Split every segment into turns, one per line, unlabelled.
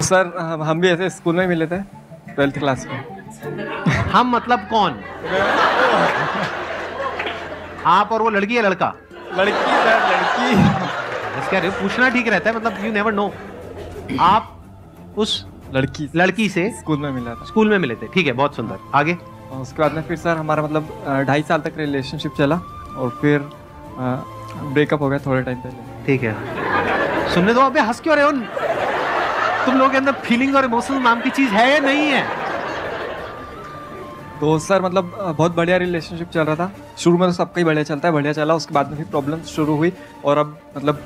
Sir हम भी ऐसे स्कूल में मिले थे 12th क्लास में।
हम मतलब कौन? आप और वो लड़की या लड़का?
लड़की सर, लड़की।
बस कह रहे हो, पूछना ठीक रहता है, मतलब यू नेवर नो। आप उस लड़की से
स्कूल में मिला था।
स्कूल में मिले थे, ठीक है, बहुत सुंदर। आगे?
और उसके बाद में फिर सर हमारा मतलब 2.5 साल तक रिलेशनशिप चला और फिर ब्रेकअप हो गया थोड़े टाइम पहले।
ठीक है, सुनने दो। अबे हंस क्यों रहे हो? तुम लोगों के अंदर फीलिंग और इमोशन नाम की चीज है या नहीं है?
तो सर मतलब बहुत बढ़िया रिलेशनशिप चल रहा था। शुरू में तो सबका ही बढ़िया चलता है, बढ़िया चला। उसके बाद में फिर प्रॉब्लम शुरू हुई और अब मतलब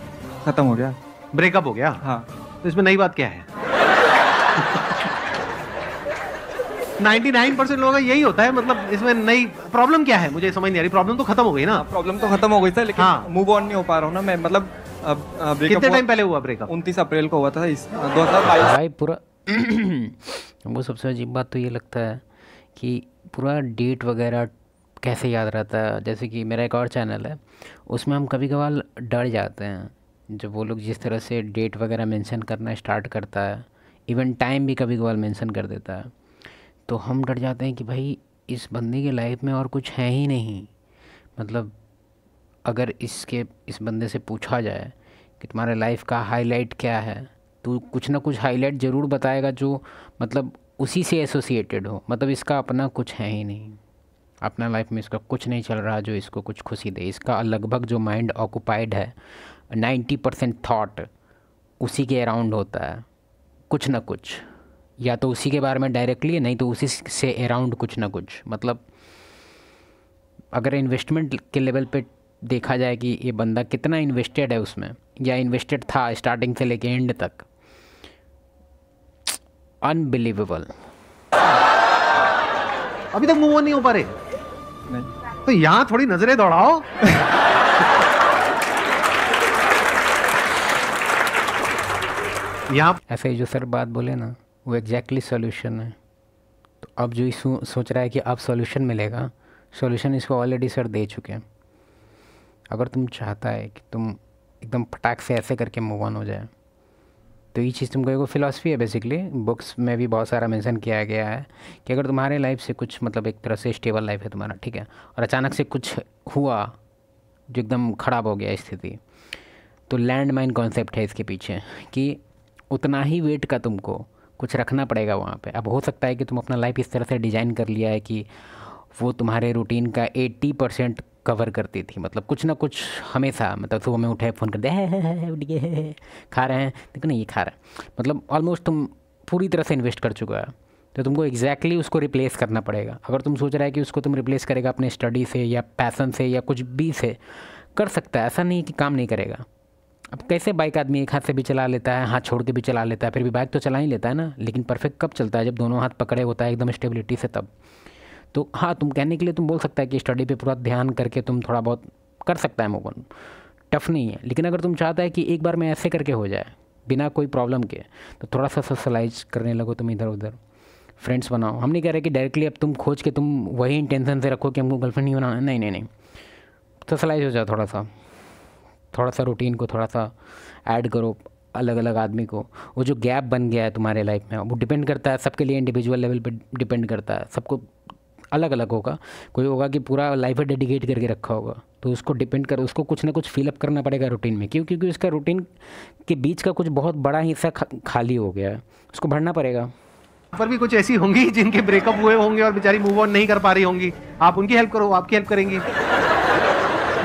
खत्म हो गया,
ब्रेकअप हो गया।
हाँ।
तो इसमें नई बात क्या है? 99% लोगों का यही होता है, मतलब इसमें नई प्रॉब्लम क्या है? मुझे समझ नहीं आ रही। प्रॉब्लम तो खत्म हो गई ना?
प्रॉब्लम तो खत्म हो गई था, लेकिन
हाँ।
मूव ऑन नहीं हो पा रहा हूँ ना मैं। मतलब
कितने टाइम पहले हुआ ब्रेकअप?
29 अप्रैल को हुआ था, इस 2022।
भाई पूरा वो सबसे अजीब बात तो ये लगता है कि पूरा डेट वगैरह कैसे याद रहता है। जैसे कि मेरा एक और चैनल है, उसमें हम कभी कभार डर जाते हैं जब वो लोग जिस तरह से डेट वगैरह मेंशन करना स्टार्ट करता है, इवन टाइम भी कभी कभार मेंशन कर देता है, तो हम डर जाते हैं कि भाई इस बंदे की लाइफ में और कुछ है ही नहीं। मतलब अगर इस बंदे से पूछा जाए कि तुम्हारे लाइफ का हाईलाइट क्या है, तो कुछ ना कुछ हाईलाइट ज़रूर बताएगा जो मतलब उसी से एसोसिएटेड हो। मतलब इसका अपना कुछ है ही नहीं, अपना लाइफ में इसका कुछ नहीं चल रहा जो इसको कुछ खुशी दे। इसका लगभग जो माइंड ऑक्यूपाइड है 90% थॉट उसी के अराउंड होता है, कुछ ना कुछ, या तो उसी के बारे में डायरेक्टली, नहीं तो उसी से अराउंड कुछ ना कुछ। मतलब अगर इन्वेस्टमेंट के लेवल पे देखा जाए कि ये बंदा कितना इन्वेस्टेड है उसमें, या इन्वेस्टेड था स्टार्टिंग से लेके एंड तक, अनबिलीवेबल।
अभी तक मूव ऑन नहीं हो पा रहे?
नहीं।
तो यहां थोड़ी नजरें दौड़ाओ। यहाँ
ऐसे ही जो सर बात बोले ना, वो एग्जैक्टली सॉल्यूशन है। तो अब जो सोच रहा है कि अब सॉल्यूशन मिलेगा, सॉल्यूशन इसको ऑलरेडी सर दे चुके हैं। अगर तुम चाहता है कि तुम एकदम फटाक से ऐसे करके मूव ऑन हो जाए, तो ये चीज़ तुमको एक फिलॉसफी है बेसिकली, बुक्स में भी बहुत सारा मेंशन किया गया है कि अगर तुम्हारे लाइफ से कुछ मतलब एक तरह से स्टेबल लाइफ है तुम्हारा, ठीक है, और अचानक से कुछ हुआ जो एकदम ख़राब हो गया स्थिति, तो लैंड माइन कॉन्सेप्ट है इसके पीछे कि उतना ही वेट का तुमको कुछ रखना पड़ेगा वहाँ पे। अब हो सकता है कि तुम अपना लाइफ इस तरह से डिज़ाइन कर लिया है कि वो तुम्हारे रूटीन का 80% कवर करती थी। मतलब कुछ ना कुछ हमेशा, मतलब सुबह में उठे फ़ोन कर दे है खा रहे हैं, देखो नहीं ये खा रहा है, मतलब ऑलमोस्ट तुम पूरी तरह से इन्वेस्ट कर चुका है। तो तुमको एग्जैक्टली उसको रिप्लेस करना पड़ेगा। अगर तुम सोच रहा है कि उसको तुम रिप्लेस करेगा अपने स्टडी से या पैसन से या कुछ भी से, कर सकता है, ऐसा नहीं कि काम नहीं करेगा। अब कैसे बाइक आदमी एक हाथ से भी चला लेता है, हाथ छोड़ के भी चला लेता है, फिर भी बाइक तो चला ही लेता है ना, लेकिन परफेक्ट कब चलता है? जब दोनों हाथ पकड़े होता है एकदम स्टेबिलिटी से, तब। तो हाँ, तुम कहने के लिए तुम बोल सकता है कि स्टडी पे पूरा ध्यान करके तुम थोड़ा बहुत कर सकता है मूव ऑन, टफ नहीं है। लेकिन अगर तुम चाहता है कि एक बार में ऐसे करके हो जाए बिना कोई प्रॉब्लम के, तो थोड़ा सा सोशलाइज करने लगो, तुम इधर उधर फ्रेंड्स बनाओ। हम नहीं कह रहे कि डायरेक्टली अब तुम खोज के तुम वही इंटेंशन से रखो कि हमको गर्लफ्रेंड नहीं बनाना, नहीं नहीं नहीं, सोशलाइज हो जाओ थोड़ा सा रूटीन को थोड़ा सा ऐड करो अलग अलग आदमी को। वो जो गैप बन गया है तुम्हारे लाइफ में, वो डिपेंड करता है सबके लिए, इंडिविजुअल लेवल पे डिपेंड करता है, सबको अलग अलग होगा। कोई होगा कि पूरा लाइफ डेडिकेट करके रखा होगा, तो उसको डिपेंड कर, उसको कुछ ना कुछ फिलअप करना पड़ेगा रूटीन में। क्यों? क्योंकि उसका रूटीन के बीच का कुछ बहुत बड़ा हिस्सा खाली हो गया है, उसको भरना पड़ेगा।
पर भी कुछ ऐसी होंगी जिनके ब्रेकअप हुए होंगे और बेचारी मूव ऑन नहीं कर पा रही होंगी, आप उनकी हेल्प करो, आपकी हेल्प करेंगी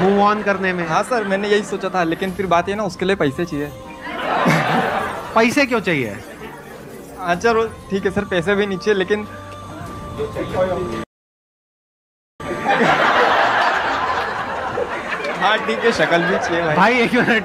मूव ऑन करने में।
हाँ सर, मैंने यही सोचा था, लेकिन फिर बात ये ना, उसके लिए पैसे चाहिए।
पैसे क्यों चाहिए?
हाँ चलो ठीक है सर, पैसे भी नहीं चाहिए, लेकिन हाँ ठीक है, शक्ल भी चाहिए भाई।
भाई एक minute,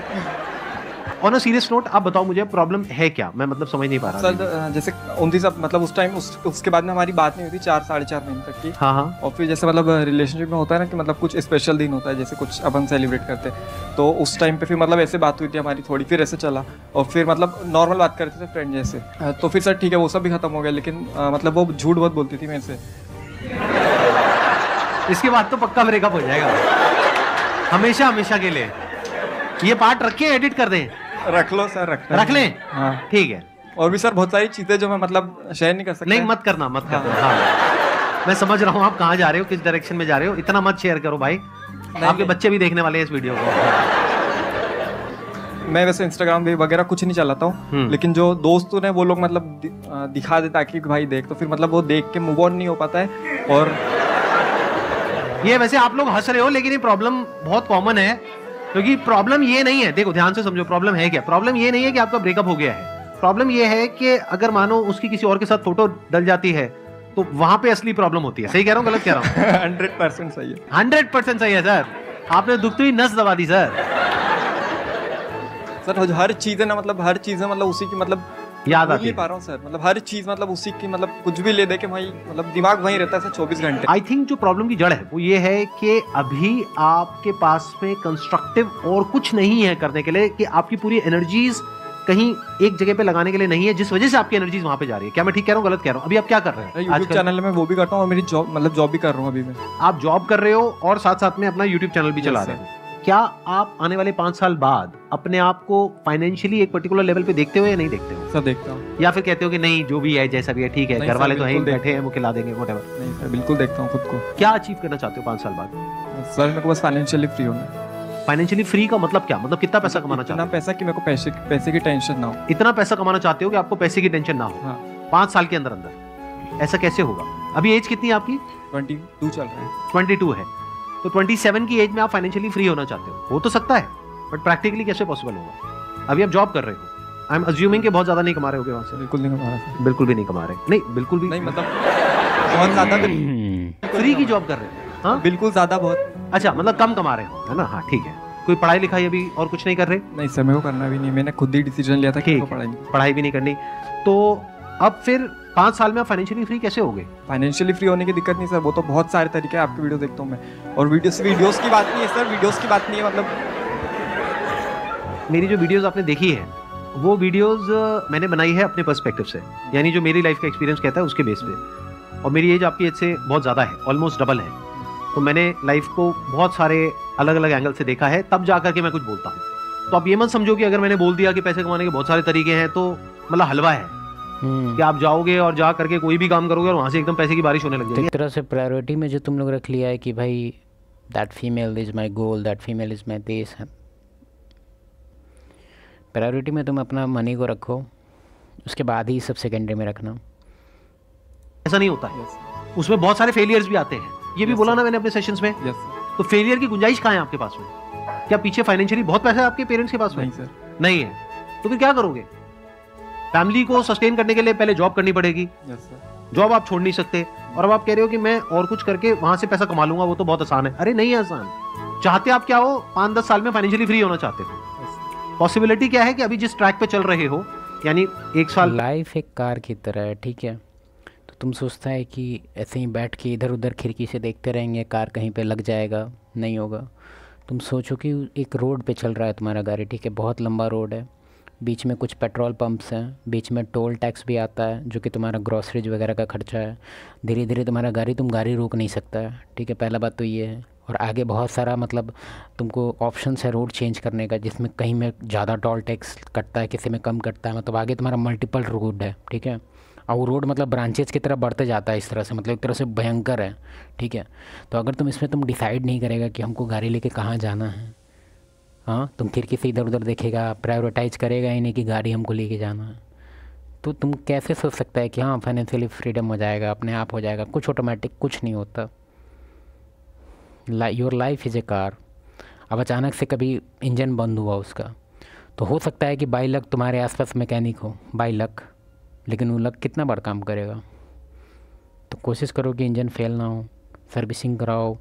on a serious note आप बताओ मुझे प्रॉब्लम है क्या? मैं मतलब समझ नहीं पा रहा
सर। जैसे 29 मतलब उस टाइम उसके बाद में हमारी बात नहीं हुई थी 4-4.5 महीने तक की।
हाँ हाँ।
और फिर जैसे मतलब रिलेशनशिप में होता है ना कि मतलब कुछ स्पेशल दिन होता है, जैसे कुछ अपन सेलिब्रेट करते हैं, तो उस टाइम पे फिर मतलब ऐसे बात हुई थी हमारी थोड़ी, फिर ऐसे चला, और फिर मतलब नॉर्मल बात करते थे फ्रेंड जैसे। तो फिर सर ठीक है, वो सब भी खत्म हो गया, लेकिन मतलब वो झूठ बहुत बोलती थी मेरे से।
इसके बाद तो पक्का ब्रेकअप हो जाएगा हमेशा हमेशा के लिए। ये पार्ट रख के एडिट कर दें?
रख लो सर,
रख लें?
हाँ
ठीक है।
और भी सर बहुत सारी चीजें जो मैं मतलब शेयर नहीं कर सकता।
नहीं, मत करना, मत करना। हाँ, मैं समझ रहा हूँ आप कहाँ जा रहे हो, किस डायरेक्शन में जा रहे हो, इतना मत शेयर करो भाई, आपके बच्चे भी देखने वाले हैं इस वीडियो को।
मैं वैसे इंस्टाग्राम भी वगैरह कुछ नहीं चलाता हूँ, लेकिन जो दोस्तों ने वो लोग मतलब दिखा देता है कि भाई देख, तो फिर मतलब वो देख के मूव ऑन नहीं हो पाता है। और
ये वैसे आप लोग हंस रहे हो, लेकिन ये प्रॉब्लम बहुत कॉमन है, क्योंकि प्रॉब्लम ये नहीं है, देखो ध्यान से समझो प्रॉब्लम है क्या। प्रॉब्लम ये नहीं है कि आपका ब्रेकअप हो गया है, प्रॉब्लम ये है कि अगर मानो उसकी किसी और के साथ फोटो डल जाती है तो वहां पे असली प्रॉब्लम होती है। सही कह रहा हूँ, गलत कह रहा हूँ?
100% सही है,
100% सही है सर, आपने दुखती हुई नस दबा दी सर।
सर हर चीज है ना, मतलब हर चीज है मतलब उसी की मतलब
याद
भूल
आती
नहीं
है।
पा रहा हूँ सर, मतलब हर चीज मतलब उसी की मतलब कुछ भी ले दे के भाई मतलब दिमाग वहीं रहता है सर 24 घंटे।
आई थिंक जो प्रॉब्लम की जड़ है वो ये है कि अभी आपके पास में कंस्ट्रक्टिव और कुछ नहीं है करने के लिए, कि आपकी पूरी एनर्जीज कहीं एक जगह पे लगाने के लिए नहीं है, जिस वजह से आपकी एनर्जीज वहां पे जा रही है। क्या मैं ठीक कह रहा हूँ, गलत कह रहा हूँ? अभी आप क्या कर रहे हैं?
यूट्यूब चैनल में वो भी करता हूँ और मेरी जॉब मतलब जॉब भी कर रहा हूँ अभी मैं।
आप जॉब कर रहे हो और साथ साथ में अपना यूट्यूब चैनल भी चला रहे हो। क्या आप आने वाले 5 साल बाद अपने आप को फाइनेंशियली एक पर्टिकुलर लेवल पे देखते हो या नहीं देखते हो?
सर देखता हूँ।
या फिर कहते हो कि नहीं जो भी है जैसा भी है ठीक है,
नहीं
घर
सर,
वाले तो हैं ही,
बिल्कुल
बैठे हैं वो खिला देंगे, व्हाटएवर?
नहीं सर, बिल्कुल देखता हूँ खुद को।
क्या अचीव करना चाहते हो 5 साल बाद?
सर मेरे को बस फाइनेंशियली फ्री होना है।
फाइनेंशियली फ्री का मतलब क्या? मतलब कितना पैसा कमाना चाहते
इतना
हो?
पैसा कि मेरे को पैसे की टेंशन ना हो।
इतना पैसा कमाना चाहते हो कि आपको पैसे की टेंशन ना हो?
हाँ।
5 साल के अंदर अंदर ऐसा कैसे होगा? अभी एज कितनी है आपकी?
22 चल रहा है।
22 है, तो 27 की एज में आप फाइनेंशियली फ्री होना चाहते हो तो सकता है, बट प्रैक्टिकली कैसे पॉसिबल होगा? अभी आप जॉब कर रहे हो, आई एम अज्यूमिंग कि बहुत ज्यादा नहीं कमा रहे होगे वहां से।
बिल्कुल नहीं कमा रहा।
बिल्कुल भी नहीं कमा रहे? नहीं, बिल्कुल भी
नहीं, मतलब बहुत ज्यादा
फ्री की जॉब कर रहे हो? हाँ,
बिल्कुल ज्यादा बहुत।
अच्छा, मतलब कम कमा रहे हो, है ना? हाँ ठीक है। कोई पढ़ाई लिखाई अभी और कुछ नहीं कर रहे?
नहीं सर, मेरे को करना भी नहीं, मैंने खुद ही डिसीजन लिया था कि
ठीक, पढ़ाई भी नहीं करनी, तो अब फिर 5 साल में आप फाइनेंशियली फ्री कैसे होगे?
फाइनेंशियली फ्री होने की दिक्कत नहीं सर, वो तो बहुत सारे तरीके हैं, आपकी वीडियो देखता हूँ मैं। और वीडियोस की बात नहीं है सर, वीडियोस की बात नहीं है, मतलब
मेरी जो वीडियोस आपने देखी है वो वीडियोस मैंने बनाई है अपने पर्सपेक्टिव से, यानी जो मेरी लाइफ का एक्सपीरियंस कहता है उसके बेस पे। और मेरी एज आपकी एज से बहुत ज़्यादा है, ऑलमोस्ट डबल है, तो मैंने लाइफ को बहुत सारे अलग अलग एंगल से देखा है, तब जा करके मैं कुछ बोलता हूँ। तो आप ये मत समझो कि अगर मैंने बोल दिया कि पैसे कमाने के बहुत सारे तरीके हैं तो मतलब हलवा है कि आप जाओगे और जा करके कोई भी काम करोगे और वहाँ से एकदम पैसे की बारिश होने लग
तो
जाएगी।
एक तरह से प्रायोरिटी में जो तुम लोग रख लिया है कि भाई that female is my goal, that female is my this है, प्रायोरिटी में तुम अपना मनी को रखो, उसके बाद ही सब सेकेंडरी में रखना।
ऐसा नहीं होता है, उसमें बहुत सारे फेलियर्स भी आते हैं, ये भी बोला ना मैंने अपने सेशंस में। तो फेलियर की गुंजाइश कहाँ है आपके पास में? क्या पीछे फाइनेंशियली बहुत पैसा है आपके पेरेंट्स के पास में?
नहीं सर।
नहीं है, तो फिर क्या करोगे? फैमिली को सस्टेन करने के लिए पहले जॉब करनी पड़ेगी, जॉब आप छोड़ नहीं सकते। और अब आप कह रहे हो कि मैं और कुछ करके वहां से पैसा कमा लूंगा, वो तो बहुत आसान है। अरे नहीं है आसान। चाहते आप क्या हो? 5-10 साल में फाइनेंशियली फ्री होना चाहते हो। पॉसिबिलिटी क्या है कि अभी जिस ट्रैक पे चल रहे हो, यानी 1 साल,
लाइफ एक कार की तरह है, ठीक है? तो तुम सोचता है कि ऐसे ही बैठ के इधर उधर खिड़की से देखते रहेंगे, कार कहीं पे लग जाएगा, नहीं होगा। तुम सोचो कि एक रोड पे चल रहा है तुम्हारा गाड़ी, ठीक है, बहुत लंबा रोड है, बीच में कुछ पेट्रोल पंप्स हैं, बीच में टोल टैक्स भी आता है जो कि तुम्हारा ग्रॉसरीज वगैरह का खर्चा है। धीरे धीरे तुम्हारा तुम गाड़ी रोक नहीं सकता है, ठीक है, पहला बात तो ये है। और आगे बहुत सारा मतलब तुमको ऑप्शंस है रोड चेंज करने का, जिसमें कहीं में ज़्यादा टोल टैक्स कटता है, किसी में कम कटता है, मतलब आगे तुम्हारा मल्टीपल रोड है, ठीक है। और वो रोड मतलब ब्रांचेज की तरफ बढ़ते जाता है इस तरह से, मतलब एक तरह से भयंकर है, ठीक है। तो अगर तुम इसमें डिसाइड नहीं करेगा कि हमको गाड़ी लेके कहाँ जाना है, हाँ, तुम खिड़की से इधर उधर देखेगा, प्रायोरिटाइज करेगा ही नहीं कि गाड़ी हमको लेके जाना है, तो तुम कैसे सोच सकता है कि हाँ फाइनेंशियली फ्रीडम हो जाएगा, अपने आप हो जाएगा? कुछ ऑटोमेटिक कुछ नहीं होता। Your life is a car. अब अचानक से कभी इंजन बंद हुआ उसका, तो हो सकता है कि बाई लक तुम्हारे आसपास मैकेनिक हो, बाई लक, लेकिन वो लक कितना बार काम करेगा? तो कोशिश करो कि इंजन फेल ना हो, सर्विसिंग कराओ,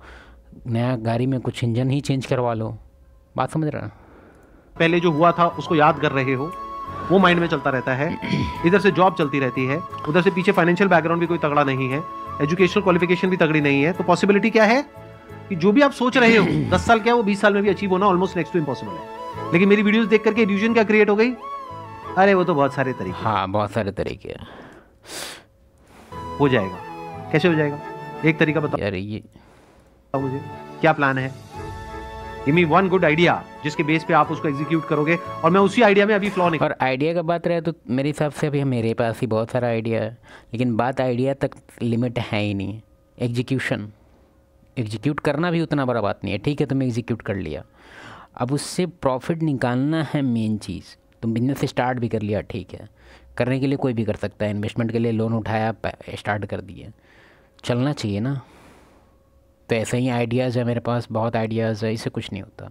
नया गाड़ी में कुछ इंजन ही चेंज करवा लो। बात समझ रहा?
पहले जो हुआ था उसको याद कर रहे हो, वो माइंड में चलता रहता है, इधर से जॉब चलती रहती है, उधर से पीछे फाइनेंशियल बैकग्राउंड भी कोई तगड़ा नहीं है, एजुकेशनल क्वालिफिकेशन भी तगड़ी नहीं है। तो पॉसिबिलिटी क्या है कि जो भी आप सोच रहे हो 10 साल क्या वो 20 साल में भी अचीव होना ऑलमोस्ट नेक्स्ट टू इम्पॉसिबल है। लेकिन मेरी वीडियोस देख करके इल्यूजन क्या क्रिएट हो गई? अरे वो तो बहुत सारे तरीके,
हाँ बहुत सारे तरीके हैं,
हो जाएगा। कैसे हो जाएगा? एक तरीका बताओ
यार। ये
मुझे, क्या प्लान है? Give me one good idea जिसके बेस पे आप उसको एग्जीक्यूट करोगे, और मैं उसी आइडिया में अभी फ्लॉ नहीं।
और आइडिया का बात रहे तो मेरे हिसाब से अभी मेरे पास ही बहुत सारा आइडिया है, लेकिन बात आइडिया तक लिमिट है ही नहीं। एग्जीक्यूट करना भी उतना बड़ा बात नहीं है। ठीक है, तुम एग्जीक्यूट कर लिया, अब उससे प्रॉफिट निकालना है मेन चीज़। तुम बिजनेस स्टार्ट भी कर लिया, ठीक है, करने के लिए कोई भी कर सकता है, इन्वेस्टमेंट के लिए लोन उठाया, स्टार्ट कर दिया, चलना चाहिए ना। तो ऐसे ही आइडियाज़ है मेरे पास, बहुत आइडियाज़ है, इससे कुछ नहीं होता।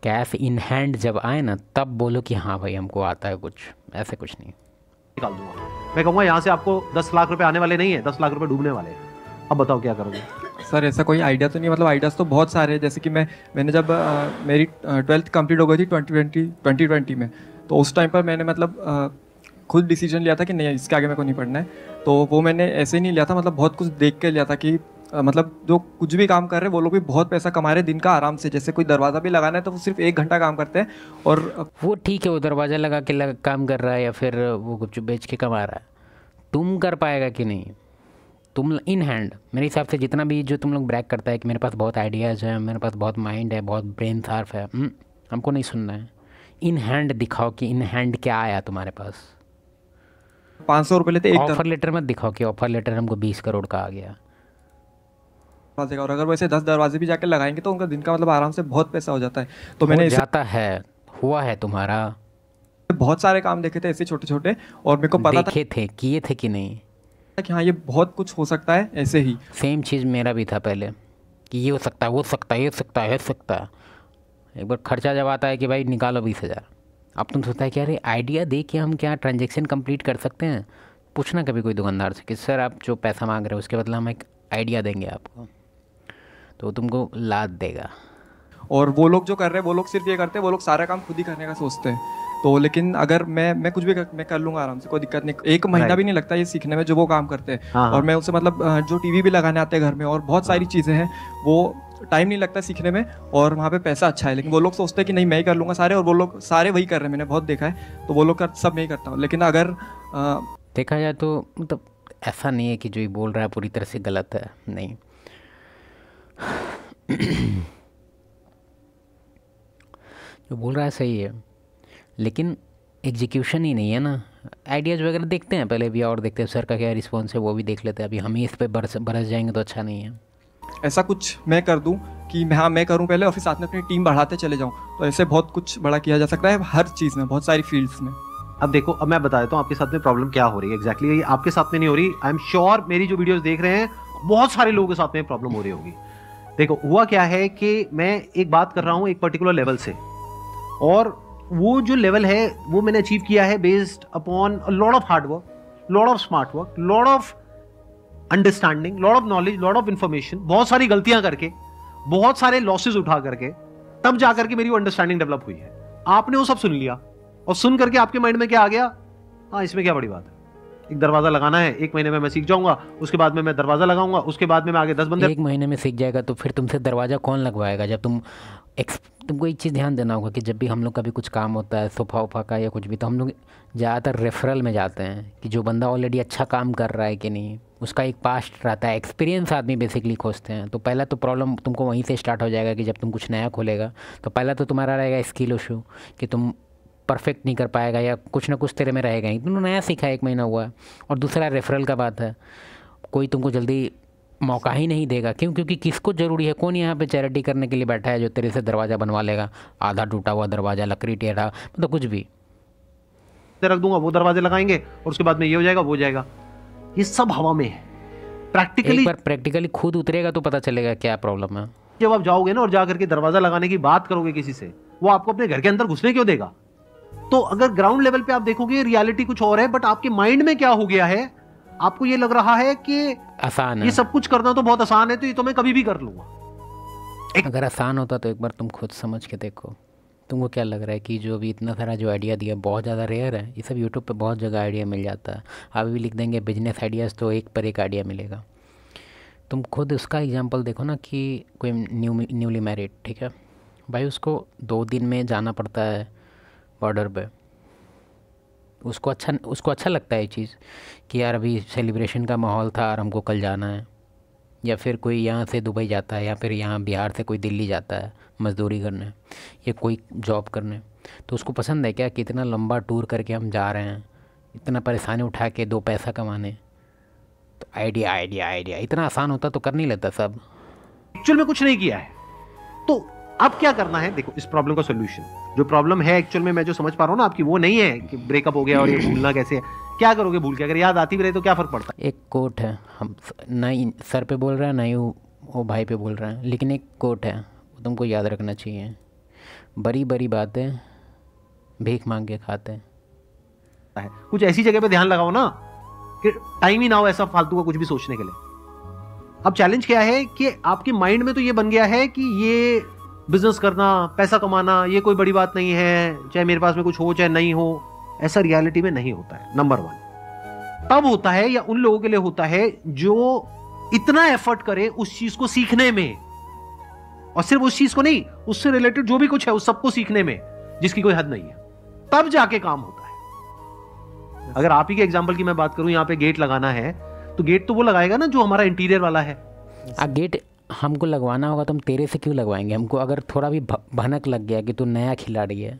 कैश इन हैंड जब आए ना तब बोलो कि हाँ भाई हमको आता है कुछ, ऐसे कुछ नहीं।
निकाल दूंगा। मैं कहूँगा यहाँ से आपको 10 लाख रुपए आने वाले नहीं है, 10 लाख रुपए डूबने वाले हैं। अब बताओ क्या करोगे?
सर ऐसा कोई आइडिया तो नहीं, मतलब आइडियाज़ तो बहुत सारे हैं। जैसे कि मैंने जब मेरी 12th कंप्लीट हो गई थी 2020 में, तो उस टाइम पर मैंने मतलब खुद डिसीजन लिया था कि नहीं इसके आगे मेरे को नहीं पढ़ना है। तो वो मैंने ऐसे ही नहीं लिया था, मतलब बहुत कुछ देख के लिया था कि मतलब जो कुछ भी काम कर रहे हैं वो लोग भी बहुत पैसा कमा रहे हैं दिन का आराम से। जैसे कोई दरवाज़ा भी लगाना है तो वो सिर्फ 1 घंटा काम करते हैं और
वो ठीक है, वो दरवाज़ा लगा के काम कर रहा है या फिर वो गुपचुप बेच के कमा रहा है। तुम कर पाएगा कि नहीं? तुम इन हैंड, मेरे हिसाब से जितना भी जो तुम लोग ब्रैक करता है कि मेरे पास बहुत आइडियाज़ हैं, मेरे पास बहुत माइंड है, बहुत ब्रेन शार्प है, हमको नहीं सुनना है। इन हैंड दिखाओ कि इन हैंड क्या आया तुम्हारे पास।
500 रुपये लेते एक
ऑफर लेटर मत दिखाओ कि ऑफर लेटर हमको 20 करोड़ का आ गया।
दरवाजे का, और अगर वैसे 10 दरवाजे भी जाके लगाएंगे तो उनका दिन का मतलब आराम से बहुत पैसा हो जाता है। तो मैंने
जाता है, हुआ है तुम्हारा?
बहुत सारे काम देखे थे ऐसे छोटे छोटे, और मेरे को पता
देखे थे, किए थे कि नहीं
कि हाँ ये बहुत कुछ हो सकता है ऐसे ही।
सेम चीज़ मेरा भी था पहले कि ये हो सकता है, वो सकता है, ये सकता है, सकता है। एक बार खर्चा जब आता है कि भाई निकालो 20,000, अब तुम सोचता है कि अरे आइडिया दे के हम क्या ट्रांजेक्शन कंप्लीट कर सकते हैं। पूछना कभी कोई दुकानदार से कि सर आप जो पैसा मांग रहे हो उसके बदले हम एक आइडिया देंगे आपको, तो तुमको लाद देगा।
और वो लोग जो कर रहे हैं वो लोग सिर्फ ये करते हैं, वो लोग सारा काम खुद ही करने का सोचते हैं। तो लेकिन अगर मैं कुछ भी मैं कर लूँगा आराम से, कोई दिक्कत नहीं। 1 महीना भी नहीं लगता ये सीखने में जो वो काम करते हैं।
हाँ।
और मैं उनसे मतलब जो टीवी भी लगाने आते हैं घर में और बहुत सारी चीज़ें हैं, वो टाइम नहीं लगता सीखने में और वहाँ पे पैसा अच्छा है। लेकिन वो लोग सोचते हैं कि नहीं मैं ही कर लूँगा सारे, और वो लोग सारे वही कर रहे हैं, मैंने बहुत देखा है। तो वो लोग सब मैं ही करता हूँ। लेकिन अगर
देखा जाए तो मतलब ऐसा नहीं है कि जो ये बोल रहा है पूरी तरह से गलत है, नहीं। जो बोल रहा है सही है, लेकिन एग्जीक्यूशन ही नहीं है ना। आइडियाज़ वगैरह देखते हैं पहले भी, और देखते हैं सर का क्या रिस्पॉन्स है, वो भी देख लेते हैं। अभी हम ही इस पे बरस जाएंगे तो अच्छा नहीं है।
ऐसा कुछ मैं कर दूं कि हाँ मैं करूं पहले और फिर साथ में अपनी टीम बढ़ाते चले जाऊं, तो ऐसे बहुत कुछ बड़ा किया जा सकता है हर चीज़ में, बहुत सारी फील्ड्स में।
अब देखो, अब मैं बता देता हूँ आपके साथ में प्रॉब्लम क्या हो रही है एग्जैक्टली। आपके साथ में नहीं हो रही, आई एम श्योर मेरी जो वीडियोस देख रहे हैं बहुत सारे लोगों के साथ में प्रॉब्लम हो रही होगी। देखो हुआ क्या है कि मैं एक बात कर रहा हूँ एक पर्टिकुलर लेवल से, और वो जो लेवल है वो मैंने अचीव किया है based upon lot of hard work, lot of smart work, lot of understanding, lot of knowledge, lot of information, बहुत सारी गलतियां करके, बहुत सारे लॉसेस उठा करके, तब जाकर के मेरी वो अंडरस्टैंडिंग डेवलप हुई है। आपने वो सब सुन लिया और सुन करके आपके माइंड में क्या आ गया, हाँ इसमें क्या बड़ी बात है, एक दरवाजा लगाना है, 1 महीने में मैं सीख जाऊंगा, उसके बाद में मैं दरवाजा लगाऊंगा, उसके बाद में मैं आगे 10 बंदे।
1 महीने में सीख जाएगा तो फिर तुमसे दरवाज़ा कौन लगवाएगा? जब तुमको एक चीज़ ध्यान देना होगा कि जब भी हम लोग का भी कुछ काम होता है सोफा वोफा का या कुछ भी, तो हम लोग ज़्यादातर रेफरल में जाते हैं कि जो बंदा ऑलरेडी अच्छा काम कर रहा है कि नहीं, उसका एक पास्ट रहता है, एक्सपीरियंस आदमी बेसिकली खोजते हैं। तो पहला तो प्रॉब्लम तुमको वहीं से स्टार्ट हो जाएगा कि जब तुम कुछ नया खोलेगा तो पहला तो तुम्हारा रहेगा स्किल इशू कि तुम परफेक्ट नहीं कर पाएगा या कुछ ना कुछ तेरे में रहेगा ही, तुमने नया सीखा 1 महीना हुआ है। और दूसरा रेफरल का बात है, कोई तुमको जल्दी मौका ही नहीं देगा। क्यों? क्योंकि किसको ज़रूरी है, कौन यहाँ पे चैरिटी करने के लिए बैठा है जो तेरे से दरवाज़ा बनवा लेगा, आधा टूटा हुआ दरवाज़ा, लकड़ी टेढ़ा, मतलब कुछ भी
रख दूंगा, वो दरवाजे लगाएंगे और उसके बाद में ये हो जाएगा वो हो जाएगा। ये सब हवा में है।
एक बार प्रैक्टिकली खुद उतरेगा तो पता चलेगा क्या प्रॉब्लम है।
जब आप जाओगे ना और जा करके दरवाजा लगाने की बात करोगे किसी से, वो आपको अपने घर के अंदर घुसने क्यों देगा? तो अगर ग्राउंड लेवल पे आप देखोगे रियलिटी कुछ और है, बट आपके माइंड में क्या हो गया है, आपको ये लग रहा है कि
आसान है,
ये सब कुछ करना तो बहुत आसान है, तो ये तो मैं कभी भी कर लूंगा।
अगर आसान होता तो एक बार तुम खुद समझ के देखो। तुमको क्या लग रहा है कि जो भी इतना सारा जो आइडिया दिया बहुत ज़्यादा रेयर है? ये सब यूट्यूब पे बहुत जगह आइडिया मिल जाता है। आप भी लिख देंगे बिजनेस आइडियाज़ तो एक पर एक आइडिया मिलेगा। तुम खुद उसका एग्जांपल देखो ना कि कोई न्यूली मैरिड, ठीक है भाई, उसको 2 दिन में जाना पड़ता है बॉर्डर पे। उसको अच्छा लगता है ये चीज़ कि यार अभी सेलिब्रेशन का माहौल था और हमको कल जाना है। या फिर कोई यहाँ से दुबई जाता है या फिर यहाँ बिहार से कोई दिल्ली जाता है मज़दूरी करने या कोई जॉब करने, तो उसको पसंद है क्या कि इतना लंबा टूर करके हम जा रहे हैं, इतना परेशानी उठा के 2 पैसा कमाने? तो आइडिया आइडिया आइडिया इतना आसान होता तो कर नहीं लेता सब।
एक्चुअल में कुछ नहीं किया है, तो अब क्या करना है? देखो, इस प्रॉब्लम का सोल्यूशन, जो प्रॉब्लम है एक्चुअल में मैं जो समझ पा रहा हूँ ना आपकी, वो नहीं है कि ब्रेकअप हो गया और ये भूलना कैसे है। क्या करोगे भूल के? अगर याद आती भी रहे तो क्या फर्क पड़ता है?
एक कोट है, हम ना ही सर पे बोल रहे हैं ना ही वो भाई पे बोल रहे हैं, लेकिन एक कोट है वो तुमको याद रखना चाहिए, बड़ी बड़ी बातें भीख मांग के खाते हैं।
कुछ ऐसी जगह पे ध्यान लगाओ ना कि टाइम ही ना हो ऐसा फालतू का कुछ भी सोचने के लिए। अब चैलेंज क्या है कि आपके माइंड में तो ये बन गया है कि ये बिजनेस करना, पैसा कमाना, ये कोई बड़ी बात नहीं है, चाहे मेरे पास में कुछ हो चाहे नहीं हो। ऐसा रियलिटी में नहीं होता है। नंबर 1 तब होता है या उन लोगों के लिए होता है जो इतना एफर्ट करे उस चीज को सीखने में, और सिर्फ उस चीज को नहीं, उससे रिलेटेड जो भी कुछ है उस सबको सीखने में, जिसकी कोई हद नहीं है, तब जाके काम होता है। अगर आप ही के एग्जांपल की मैं बात करूं, यहाँ पे गेट लगाना है तो गेट तो वो लगाएगा ना जो हमारा इंटीरियर वाला है।
गेट हमको लगवाना होगा तो हम तेरे से क्यों लगवाएंगे? हमको अगर थोड़ा भी भनक लग गया कि तू नया खिलाड़ी है,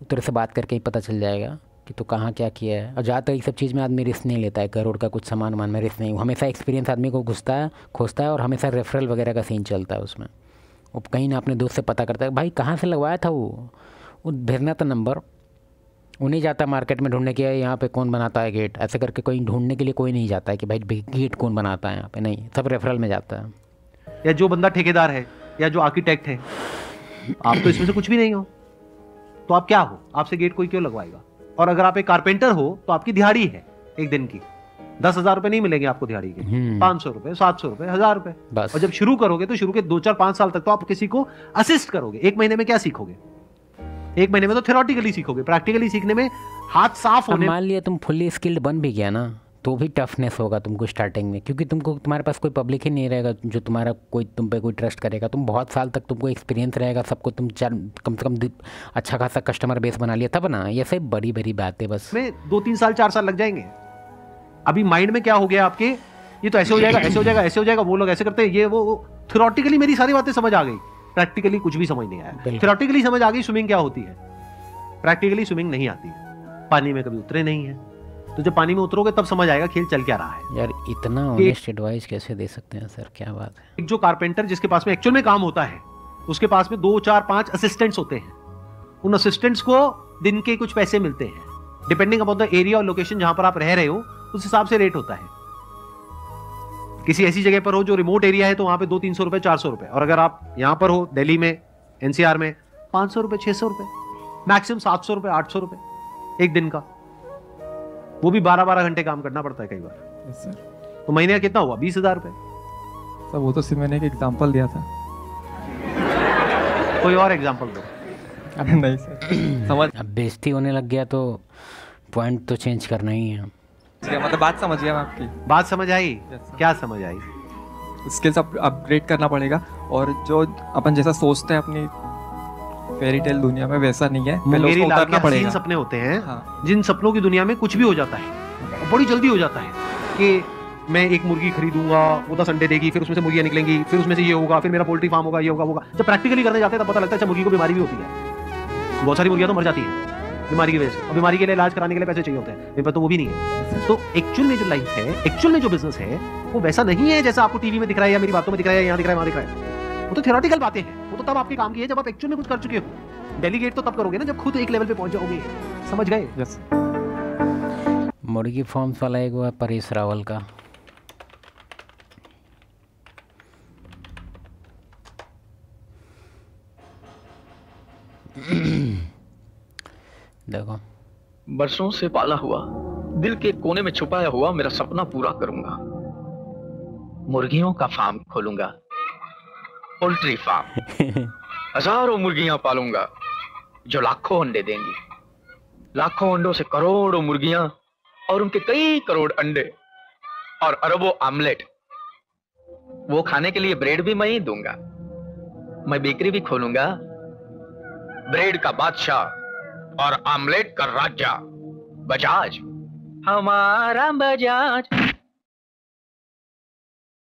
तेरे से बात करके ही पता चल जाएगा कि तू कहाँ क्या किया है। और ज़्यादातर ये सब चीज़ में आदमी रिस्क नहीं लेता है, करोड़ का कुछ सामान में रिस्क नहीं, हमेशा एक्सपीरियंस आदमी को घुसता है खोजता है, और हमेशा रेफरल वगैरह का सीन चलता है उसमें। वो कहीं ना अपने दोस्त से पता करता है भाई कहाँ से लगवाया था, वो भेजना था नंबर, वो नहीं जाता मार्केट में ढूंढने के यहाँ पे कौन बनाता है गेट, ऐसे करके कोई ढूंढने के लिए कोई नहीं जाता है कि भाई गेट कौन बनाता है यहाँ पे, नहीं, सब रेफरल में जाता है।
या जो बंदा ठेकेदार है या जो आर्किटेक्ट है, आप तो इसमें से कुछ भी नहीं हो, तो आप क्या हो? आपसे गेट कोई क्यों लगवाएगा? और अगर आप एक कारपेंटर हो तो आपकी दिहाड़ी है एक दिन की 10,000 रुपए नहीं मिलेंगे आपको दिहाड़ी के, 500 रुपए, 700 रुपए, 1000 रुपए। और जब शुरू करोगे तो शुरू के 2, 4, 5 साल तक तो आप किसी को असिस्ट करोगे। 1 महीने में क्या सीखोगे? 1 महीने में तो थ्योरेटिकली सीखोगे, प्रैक्टिकली सीखने में हाथ साफ होने।
मान लिया तुम फुल्ली स्किल्ड बन भी गया ना, तो भी टफनेस होगा तुमको स्टार्टिंग में, क्योंकि तुम्हारे पास कोई पब्लिक ही नहीं रहेगा जो तुम पे कोई ट्रस्ट करेगा। तुम बहुत साल तक तुमको एक्सपीरियंस रहेगा, सबको तुम कम से कम अच्छा खासा कस्टमर बेस बना लिया तब ना, ये सब बड़ी बड़ी बातें बस
में 2, 3 साल 4 साल लग जाएंगे। अभी माइंड में क्या हो गया आपके, ये तो ऐसे हो जाएगा, ऐसे हो जाएगा, ऐसे हो जाएगा, वो लोग ऐसे करते हैं, ये वो। थ्योरेटिकली मेरी सारी बातें समझ आ गई, प्रैक्टिकली कुछ भी समझ नहीं आया। थ्योरेटिकली समझ आ गई स्विमिंग क्या होती है, प्रैक्टिकली स्विमिंग नहीं आती है। पानी में कभी उतरे नहीं है, तो जब पानी में उतरोगे तब समझ आएगा खेल चल क्या रहा है।
यार इतना ऑनेस्ट एडवाइस कैसे दे सकते हैं सर, क्या बात है।
एक जो कारपेंटर जिसके पास में एक्चुअल में काम होता है, उसके पास में 2, 4, 5 असिस्टेंट्स होते हैं। उन असिस्टेंट्स को दिन के कुछ पैसे मिलते हैं, डिपेंडिंग अपॉन द एरिया और लोकेशन जहां पर आप रह रहे हो, उस हिसाब से रेट होता है। किसी ऐसी जगह पर हो जो रिमोट एरिया है तो वहां पे 200-300 रुपए, 400 रुपए, और अगर आप यहां पर हो दिल्ली में, एनसीआर में, 500 रुपए, 600 रुपए, मैक्सिमम 700 रुपए, 800 रुपए एक दिन का। वो भी 12-12 घंटे काम करना पड़ता है कई बार।
Yes sir.
तो महीने का कितना हुआ? 20,000 रुपए।
सर वो तो सिर्फ मैंने एक एग्जांपल दिया था।
कोई और एग्जांपल दो।
अब नहीं सर, समझ।
अब बेइज्जती होने लग गया तो पॉइंट तो चेंज करना ही है।
मतलब बात समझ गया मैं आपकी।
बात समझ आई?
sir.
क्या समझ आई?
स्किल्स अपग्रेड करना पड़ेगा, और जो अपन जैसा सोचते हैं अपनी फेरी टेल दुनिया में वैसा नहीं है, पहले उसको उतारना पड़ेगा।
सपने होते हैं,
हाँ।
जिन सपनों की दुनिया में कुछ भी हो जाता है, बड़ी जल्दी हो जाता है कि मैं एक मुर्गी खरीदूंगा, वो 10 अंडे देगी, फिर उसमें से मुर्गियां निकलेंगी, फिर उसमें से ये होगा, फिर मेरा पोल्ट्री फार्म होगा, ये होगा, वो होगा। जब प्रैक्टिकली करने जाते हैं तब पता लगता है अच्छा मुर्गी को बीमारी भी होती है, बहुत सारी मुर्गियां तो मर जाती हैं बीमारी की वजह से, और बीमारी के लिए इलाज कराने के लिए पैसे चाहिए होते हैं, मेरे पास तो वो भी नहीं है। तो एक्चुअल में जो लाइफ है, एक्चुअल में जो बिजनेस है, वो वैसा नहीं है जैसा आपको टीवी में दिख रहा है या मेरी बातों में दिख रहा है, यहाँ दिख रहा है, वहां दिख रहा है। वो तो थ्योरेटिकल बातें हैं, वो तो तब आपके काम की है जब आप एक्चुअल में कुछ कर चुके हो। डेलीगेट तो तब करोगे ना जब खुद एक लेवल पे पहुंच जाओगे। समझ गए?
यस।
मुर्गी फॉर्म्स वाला एक हुआ परेश रावल का, देखो,
बरसों से पाला हुआ, दिल के कोने में छुपाया हुआ मेरा सपना पूरा करूंगा। मुर्गियों का फार्म खोलूंगा, पोल्ट्री फार्म। हजारों मुर्गियां पालूंगा जो लाखों अंडे देंगी, लाखों अंडों से करोड़ों मुर्गियां और उनके कई करोड़ अंडे और अरबों आमलेट। वो खाने के लिए ब्रेड भी मैं ही दूंगा। मैं बेकरी भी खोलूंगा, ब्रेड का बादशाह और आमलेट का राजा, बजाज, हमारा बजाज।